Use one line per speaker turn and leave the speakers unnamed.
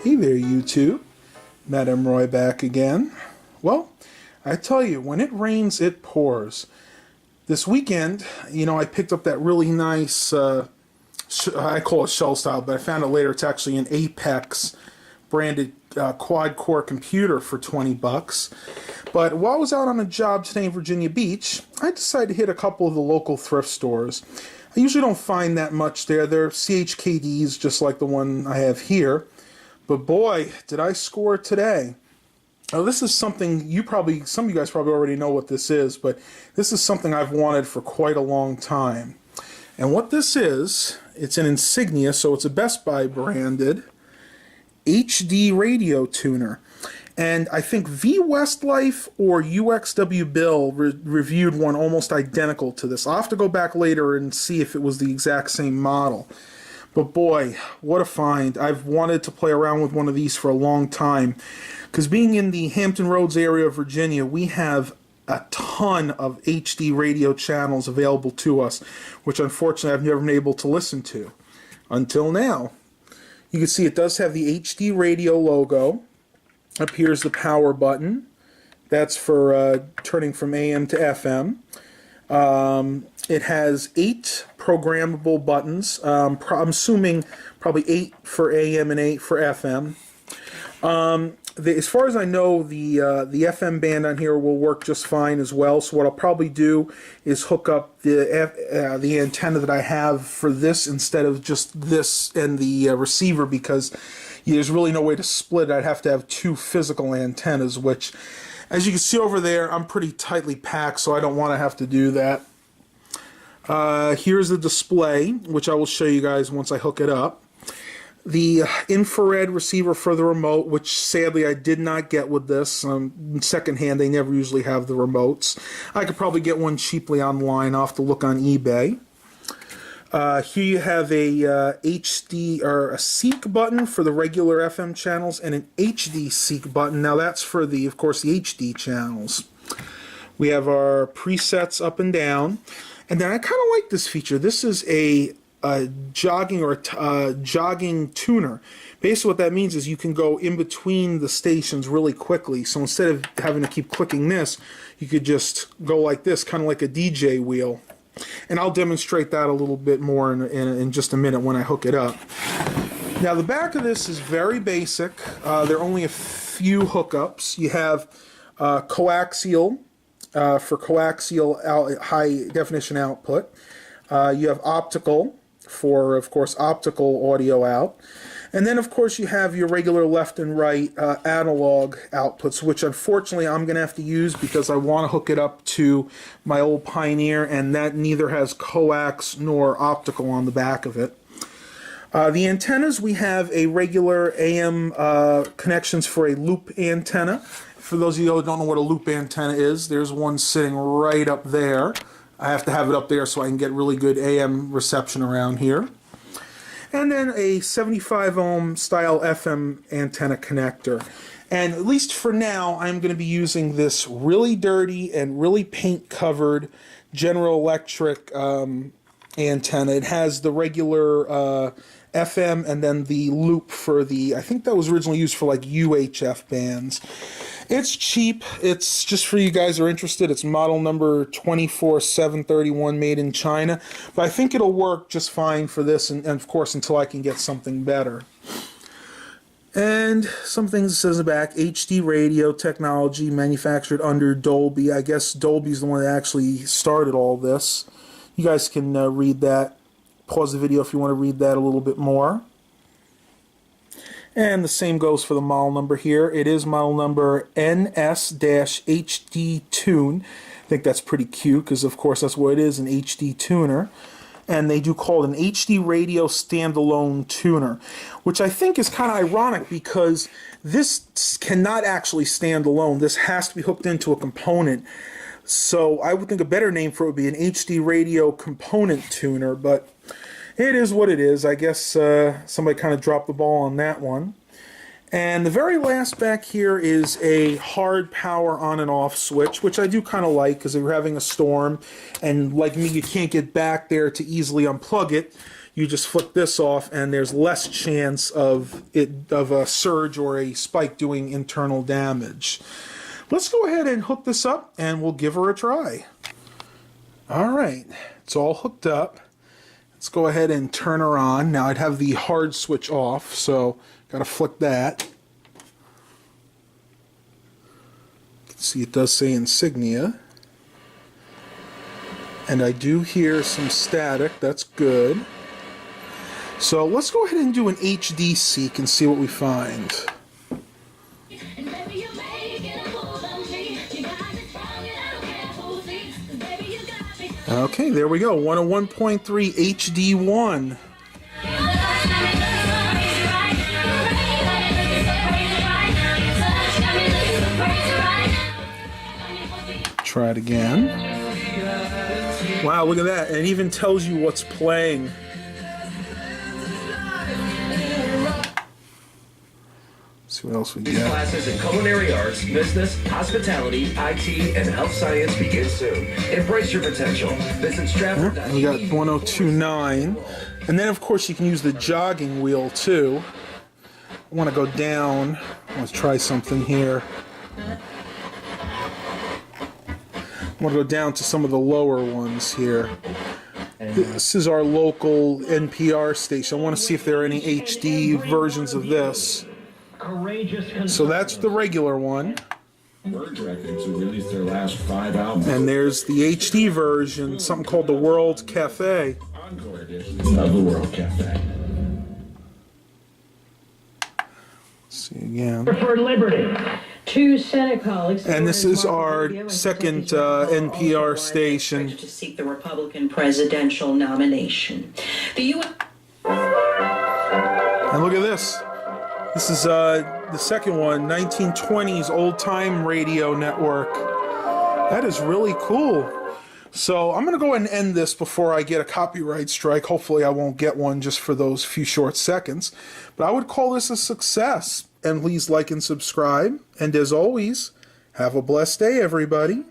Hey there, YouTube. Madam Roy back again. Well, I tell you, when it rains, it pours. This weekend, I picked up that really nice, I call it shell style, but I found it later. It's actually an Apex branded quad-core computer for 20 bucks. But while I was out on a job today in Virginia Beach, I decided to hit a couple of the local thrift stores. I usually don't find that much there. They're CHKDs, just like the one I have here. But boy, did I score today. Now, this is something some of you guys probably already know what this is, but this is something I've wanted for quite a long time. And what this is, it's an Insignia, so it's a Best Buy branded HD radio tuner. And I think V Westlife or UXW Bill reviewed one almost identical to this. I'll have to go back later and see if it was the exact same model. But boy, what a find. I've wanted to play around with one of these for a long time. Because being in the Hampton Roads area of Virginia, we have a ton of HD radio channels available to us, which unfortunately I've never been able to listen to until now. You can see it does have the HD radio logo. Up here's the power button. That's for turning from AM to FM. It has 8 programmable buttons. I'm assuming probably 8 for AM and 8 for FM. As far as I know, the FM band on here will work just fine as well. So what I'll probably do is hook up the antenna that I have for this instead of just this and the receiver, because there's really no way to split it. I'd have to have 2 physical antennas, which, as you can see over there, I'm pretty tightly packed, so I don't want to have to do that. Here's the display, which I will show you guys once I hook it up. The infrared receiver for the remote, which sadly I did not get with this. Secondhand, they never usually have the remotes. I could probably get one cheaply online. I'll have to look on eBay. Here you have a HD or a seek button for the regular FM channels and an HD seek button. Now that's for of course, the HD channels. We have our presets up and down, and then I kind of like this feature. This is a jogging or jogging tuner. Basically what that means is you can go in between the stations really quickly. So instead of having to keep clicking this, you could just go like this, kind of like a DJ wheel. And I'll demonstrate that a little bit more in just a minute when I hook it up. Now the back of this is very basic. There are only a few hookups. You have coaxial for coaxial high definition output. You have optical for, of course, optical audio out. And then, of course, you have your regular left and right analog outputs, which unfortunately I'm going to have to use because I want to hook it up to my old Pioneer, and that neither has coax nor optical on the back of it. The antennas, we have a regular AM connections for a loop antenna. For those of you who don't know what a loop antenna is, there's one sitting right up there. I have to have it up there so I can get really good AM reception around here. And then a 75 ohm style FM antenna connector. And at least for now, I'm going to be using this really dirty and really paint covered General Electric antenna. It has the regular FM and then the loop for I think that was originally used for like UHF bands. It's cheap. It's just for you guys who are interested. It's model number 24731, made in China. But I think it'll work just fine for this, and of course until I can get something better. And some things it says in the back: HD radio technology manufactured under Dolby. I guess Dolby's the one that actually started all this. You guys can read that. Pause the video if you want to read that a little bit more. And the same goes for the model number here. It is model number NS-HDTUNE. I think that's pretty cute because, of course, that's what it is, an HD tuner. And they do call it an HD radio standalone tuner, which I think is kind of ironic because this cannot actually stand alone. This has to be hooked into a component. So I would think a better name for it would be an HD radio component tuner, but it is what it is. I guess somebody kind of dropped the ball on that one. And the very last back here is a hard power on and off switch, which I do kind of like because if you're having a storm and like me, you can't get back there to easily unplug it. you just flick this off, and there's less chance of a surge or a spike doing internal damage. Let's go ahead and hook this up, and we'll give her a try. All right, it's all hooked up. Let's go ahead and turn her on. Now I'd have the hard switch off, so got to flick that. You can see it does say Insignia. And I do hear some static. That's good. So let's go ahead and do an HD seek and see what we find. Okay, there we go. 101.3 HD1. Try it again. Wow, look at that. And it even tells you what's playing. Let's see what else we get.
Classes in culinary arts, business, hospitality, IT, and health science begin soon. Embrace your potential. Visit Stratford.
We got 1029. And then, of course, you can use the jogging wheel, too. I want to go down. Let's try something here. I want to go down to some of the lower ones here. This is our local NPR station. I want to see if there are any HD versions of this. So that's the regular one. And there's the HD version, something called the World Cafe.
Of the World Cafe.
Let's see again.
For liberty. Two Senate colleagues.
And this is our second NPR station.
To seek the Republican presidential nomination. The U.S.
And look at this. This is the second one, 1920s Old Time Radio Network. That is really cool. So I'm going to go ahead and end this before I get a copyright strike. Hopefully I won't get one just for those few short seconds. But I would call this a success. And please like and subscribe. And as always, have a blessed day, everybody.